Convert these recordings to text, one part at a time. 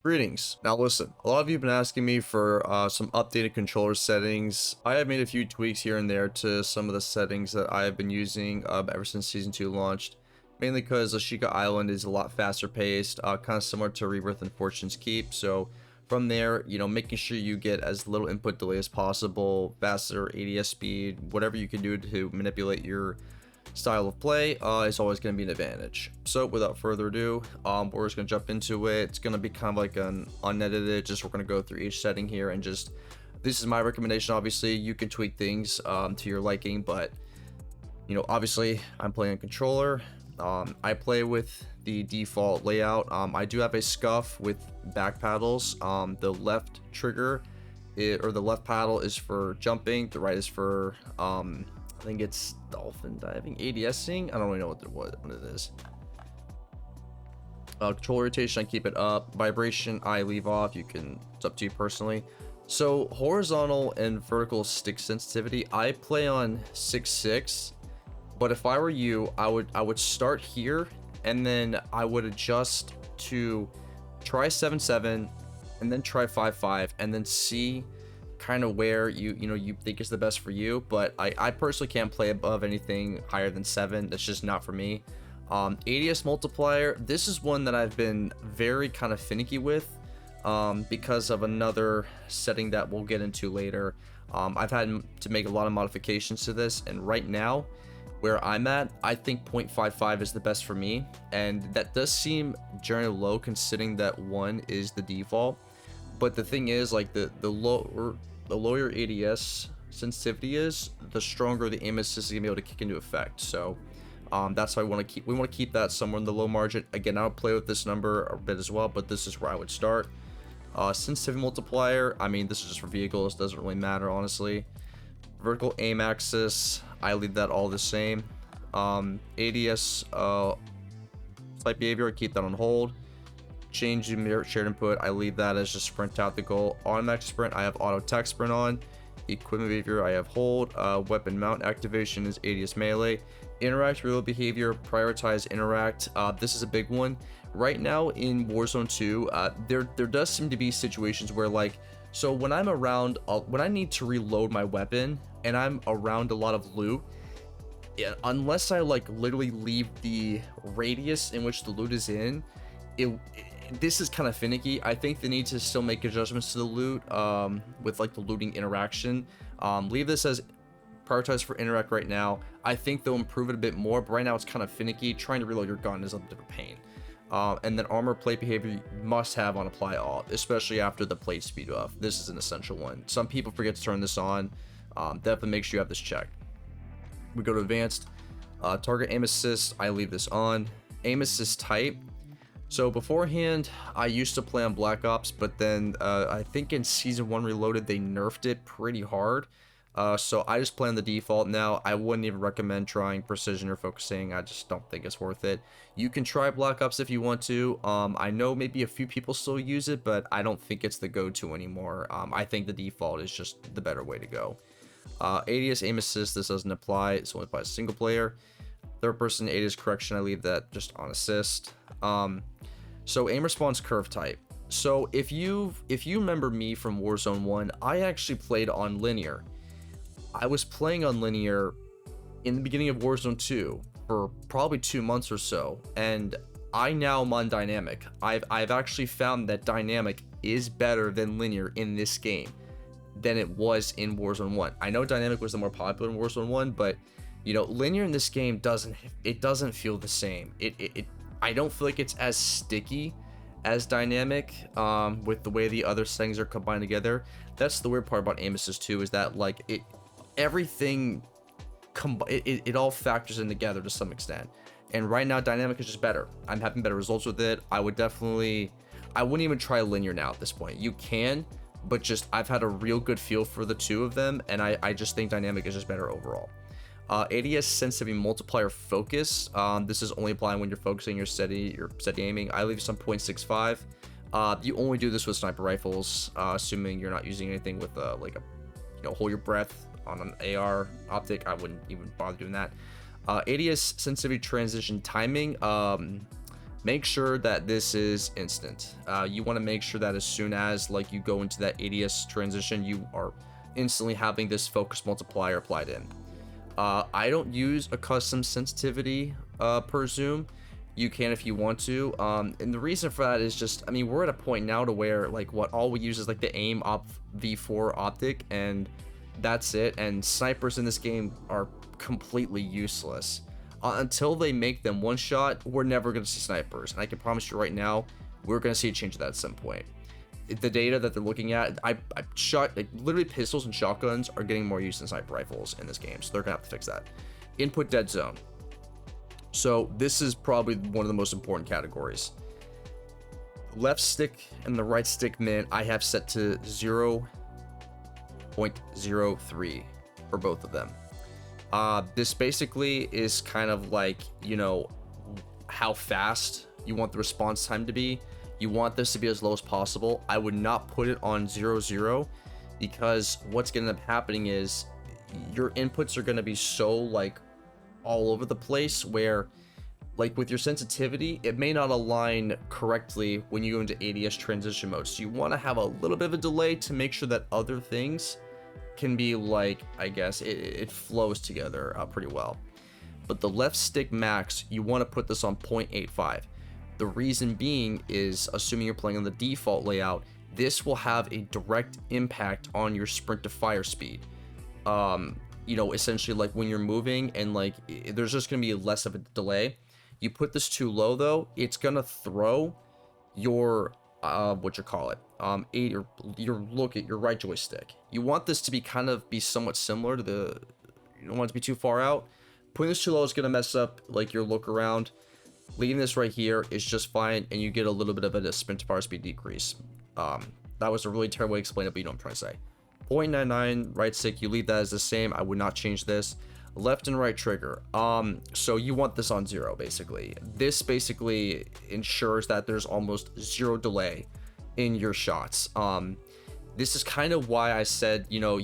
Greetings. Now listen, a lot of you have been asking me for some updated controller settings. I have made a few tweaks here and there to some of the settings that I have been using ever since Season 2 launched. Mainly because Ashika Island is a lot faster paced, kind of similar to Rebirth and Fortune's Keep. So from there, making sure you get as little input delay as possible, faster ADS speed, whatever you can do to manipulate your style of play is always going to be an advantage. So without further ado, we're just going to jump into it. It's going to be kind of like an unedited, just we're going to go through each setting here and just, this is my recommendation. Obviously you can tweak things to your liking, but obviously I'm playing a controller. I play with the default layout. I do have a scuff with back paddles. The left trigger or the left paddle is for jumping, the right is for I think it's dolphin diving, ADSing. I don't really know what it is. Control rotation, I keep it up. Vibration, I leave off. It's up to you personally. So horizontal and vertical stick sensitivity, I play on 6.6. But if I were you, I would start here and then I would adjust to try 7.7 and then try 5.5 and then see kind of where you think is the best for you. But I personally can't play above anything higher than 7. That's just not for me. ADS multiplier, this is one that I've been very kind of finicky with because of another setting that we'll get into later. I've had to make a lot of modifications to this, and right now where I'm at, I think 0.55 is the best for me, and that does seem generally low considering that 1 is the default. But the thing is, like the lower your ADS sensitivity is, the stronger the aim assist is gonna be able to kick into effect. So that's why we want to keep that somewhere in the low margin. Again, I'll play with this number a bit as well, but this is where I would start. Sensitivity multiplier, I mean, this is just for vehicles, doesn't really matter honestly. Vertical aim axis, I leave that all the same. ADS type behavior, I keep that on hold. Change the shared input, I leave that as just sprint out the goal. Automatic sprint, I have auto tech sprint on. Equipment behavior, I have hold. Weapon mount activation is ADS melee. Interact real behavior, prioritize interact. This is a big one right now in Warzone 2. There does seem to be situations where, like, so when I'm around, when I need to reload my weapon and I'm around a lot of loot, unless I like literally leave the radius in which the loot is in, this is kind of finicky. I think they need to still make adjustments to the loot with like the looting interaction. Leave this as prioritize for interact right now. I think they'll improve it a bit more, but right now it's kind of finicky. Trying to reload your gun is a bit of a pain. And then armor plate behavior, you must have on apply all, especially after the plate speed buff. This is an essential one. Some people forget to turn this on. Definitely make sure you have this checked. We go to advanced. Target aim assist, I leave this on. Aim assist type. So beforehand, I used to play on Black Ops, but then I think in Season 1 Reloaded, they nerfed it pretty hard. So I just play on the default now. I wouldn't even recommend trying precision or focusing. I just don't think it's worth it. You can try Black Ops if you want to. I know maybe a few people still use it, but I don't think it's the go-to anymore. I think the default is just the better way to go. ADS aim assist, this doesn't apply. It's only applies to single player. Third person ADS correction, I leave that just on assist. So aim response curve type. So if you remember me from Warzone 1, I actually played on linear. I was playing on linear in the beginning of Warzone 2 for probably 2 months or so, and I now am on dynamic. I've actually found that dynamic is better than linear in this game than it was in Warzone 1. I know dynamic was the more popular in Warzone 1, but linear in this game doesn't feel the same. I don't feel like it's as sticky as dynamic with the way the other settings are combined together. That's the weird part about aim assist 2, is that like everything it all factors in together to some extent. And right now dynamic is just better. I'm having better results with it. I wouldn't even try linear now at this point. You can, but just I've had a real good feel for the two of them, and I just think dynamic is just better overall. ADS sensitivity multiplier focus. This is only applying when you're focusing your steady aiming. I leave some 0.65. You only do this with sniper rifles, assuming you're not using anything with like a hold your breath on an AR optic. I wouldn't even bother doing that. ADS sensitivity transition timing. make sure that this is instant. You want to make sure that as soon as like you go into that ADS transition, you are instantly having this focus multiplier applied in. I don't use a custom sensitivity per zoom. You can if you want to, and the reason for that is just, I mean, we're at a point now to where like what all we use is like the aim op v4 optic, and that's it. And snipers in this game are completely useless until they make them one shot. We're never going to see snipers, and I can promise you right now we're going to see a change of that at some point. The data that they're looking at, I shot like literally pistols and shotguns are getting more use than sniper rifles in this game, so they're gonna have to fix that. Input dead zone. So this is probably one of the most important categories. Left stick and the right stick min I have set to 0.03 for both of them. This basically is kind of like, you know, how fast you want the response time to be. You want this to be as low as possible. I would not put it on 0.0 because what's going to end up happening is your inputs are going to be so like all over the place, where like with your sensitivity, it may not align correctly when you go into ADS transition mode. So you want to have a little bit of a delay to make sure that other things can be like, I guess it flows together pretty well. But the left stick max, you want to put this on 0.85. The reason being is, assuming you're playing on the default layout, this will have a direct impact on your sprint to fire speed. You know, essentially like when you're moving and like there's just gonna be less of a delay. You put this too low though, it's gonna throw your your look at your right joystick. You want this to be kind of be somewhat similar to the, you don't want it to be too far out. Putting this too low is gonna mess up like your look around. Leaving this right here is just fine, and you get a little bit of a sprint to fire speed decrease. That was a really terrible way to explain it, but you know what I'm trying to say. 0.99 right stick, you leave that as the same. I would not change this. Left and right trigger. So you want this on 0 basically. This basically ensures that there's almost zero delay in your shots. This is kind of why I said, you know,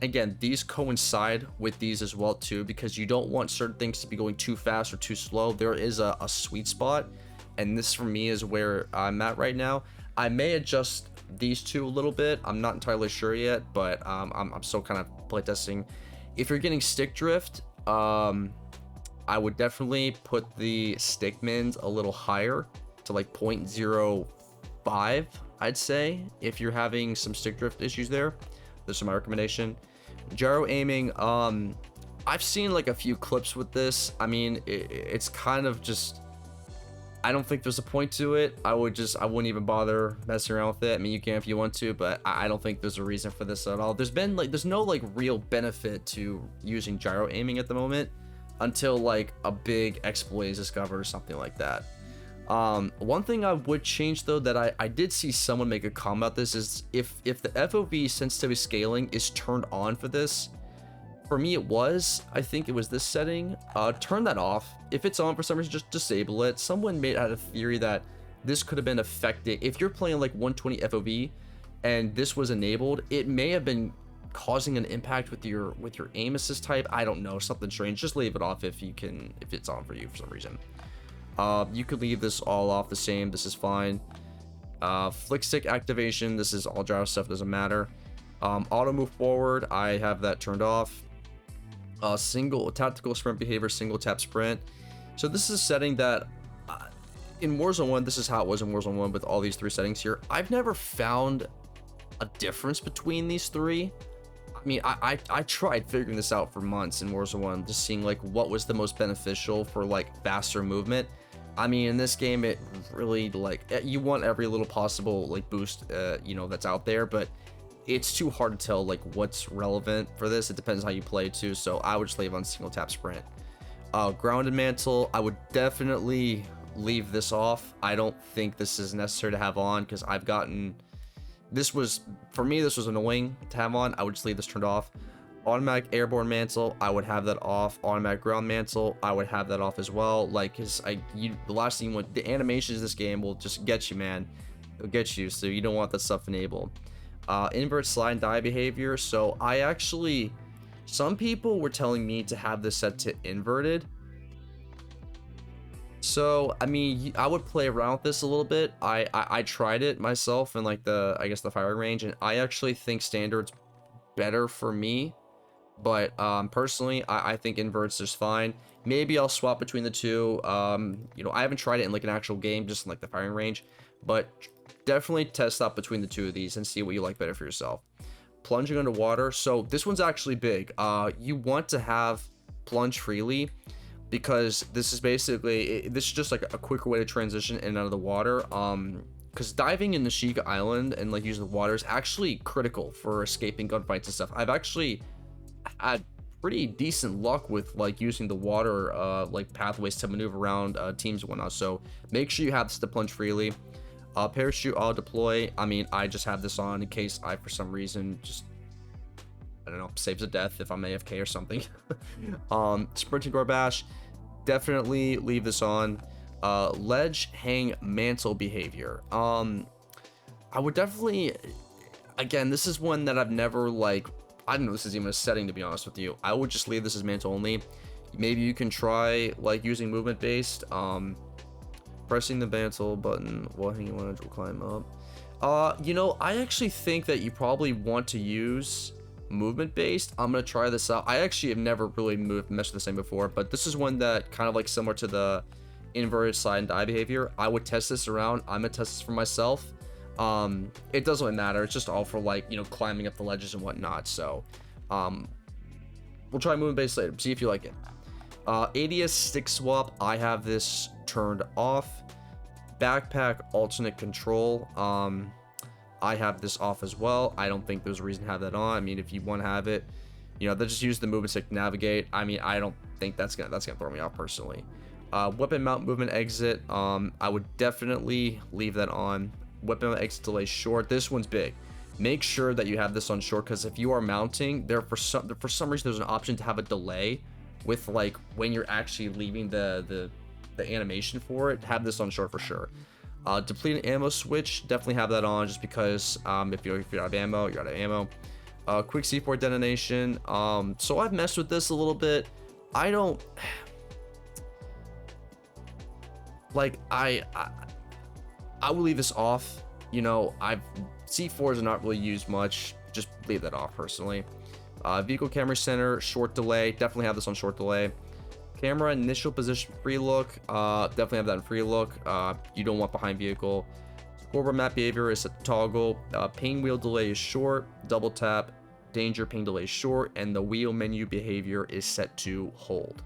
again, these coincide with these as well too, because you don't want certain things to be going too fast or too slow. There is a sweet spot, and this for me is where I'm at right now. I may adjust these two a little bit. I'm not entirely sure yet, but I'm still kind of playtesting. If you're getting stick drift, I would definitely put the stick mins a little higher to like 0.05. I'd say if you're having some stick drift issues there. This is my recommendation. Gyro aiming, I've seen like a few clips with this. I mean, it's kind of just, I don't think there's a point to it. I wouldn't even bother messing around with it. I mean, you can if you want to, but I don't think there's a reason for this at all. There's no like real benefit to using gyro aiming at the moment until like a big exploit is discovered or something like that. One thing I would change though, that I did see someone make a comment about this, is if the FOV sensitivity scaling is turned on for this. For me I think it was this setting. Turn that off. If it's on for some reason, just disable it. Someone had a theory that this could have been affected if you're playing like 120 FOV and this was enabled. It may have been causing an impact with your aim assist type. I don't know, something strange. Just leave it off if it's on for you for some reason. You could leave this all off the same. This is fine. Flick stick activation, this is all gyro stuff, doesn't matter. Auto move forward, I have that turned off. Single tactical sprint behavior, single tap sprint. So this is a setting that in Warzone 1, this is how it was in Warzone 1 with all these three settings here. I've never found a difference between these three. I mean, I tried figuring this out for months in Warzone 1, just seeing like what was the most beneficial for like faster movement. I mean, in this game, it really like, you want every little possible like boost, you know, that's out there, but it's too hard to tell like what's relevant for this. It depends how you play too. So I would just leave on single tap sprint. Grounded mantle, I would definitely leave this off. I don't think this is necessary to have on, because I've gotten, this was, for me, this was annoying to have on. I would just leave this turned off. Automatic airborne mantle, I would have that off. Automatic ground mantle, I would have that off as well. Like, cause the last thing, the animations of this game will just get you, man. It'll get you, so you don't want that stuff enabled. Invert slide and die behavior. So I actually, some people were telling me to have this set to inverted. So, I mean, I would play around with this a little bit. I tried it myself in like I guess the firing range, and I actually think standard's better for me. But personally, I think inverts is fine. Maybe I'll swap between the two. You know, I haven't tried it in like an actual game, just in like the firing range, but definitely test out between the two of these and see what you like better for yourself. Plunging underwater. So this one's actually big. You want to have plunge freely, because this is basically this is just like a quicker way to transition in and out of the water. Because diving in Nashika Island and like using the water is actually critical for escaping gunfights and stuff. I've actually had pretty decent luck with like using the water like pathways to maneuver around teams and whatnot. So make sure you have this to plunge freely. Parachute auto deploy. I mean, I just have this on in case I for some reason just, I don't know, saves a death if I'm AFK or something. Sprinting door bash, definitely leave this on. Ledge hang mantle behavior. I would definitely, again, this is one that I've never like, I don't know, this is even a setting to be honest with you. I would just leave this as mantle only. Maybe you can try like using movement based. Pressing the mantle button while hanging on edge will climb up. You know, I actually think that you probably want to use movement based. I'm gonna try this out. I actually have never really messed with this thing before, but this is one that kind of like similar to the inverted slide and die behavior. I would test this around. I'm gonna test this for myself. It doesn't really matter. It's just all for like, you know, climbing up the ledges and whatnot. So we'll try movement based later, see if you like it. ADS stick swap, I have this turned off. Backpack alternate control, I have this off as well. I don't think there's a reason to have that on. I mean, if you want to have it, you know, they'll just use the movement stick to navigate. I mean, I don't think that's gonna throw me off personally. Weapon mount movement exit, I would definitely leave that on. Weapon mount exit delay short, this one's big. Make sure that you have this on short, because if you are mounting there, for some reason there's an option to have a delay with like when you're actually leaving the animation for it. Have this on short for sure. Depleting ammo switch, definitely have that on, just because if you're out of ammo, you're out of ammo. Quick C4 detonation, so I've messed with this a little bit. I don't like, I will leave this off. You know, C4s are not really used much, just leave that off personally. Vehicle camera center, short delay, definitely have this on short delay. Camera initial position free look, definitely have that in free look. You don't want behind vehicle. Scoreboard map behavior is set to toggle. Ping wheel delay is short. Double tap. Danger ping delay is short. And the wheel menu behavior is set to hold.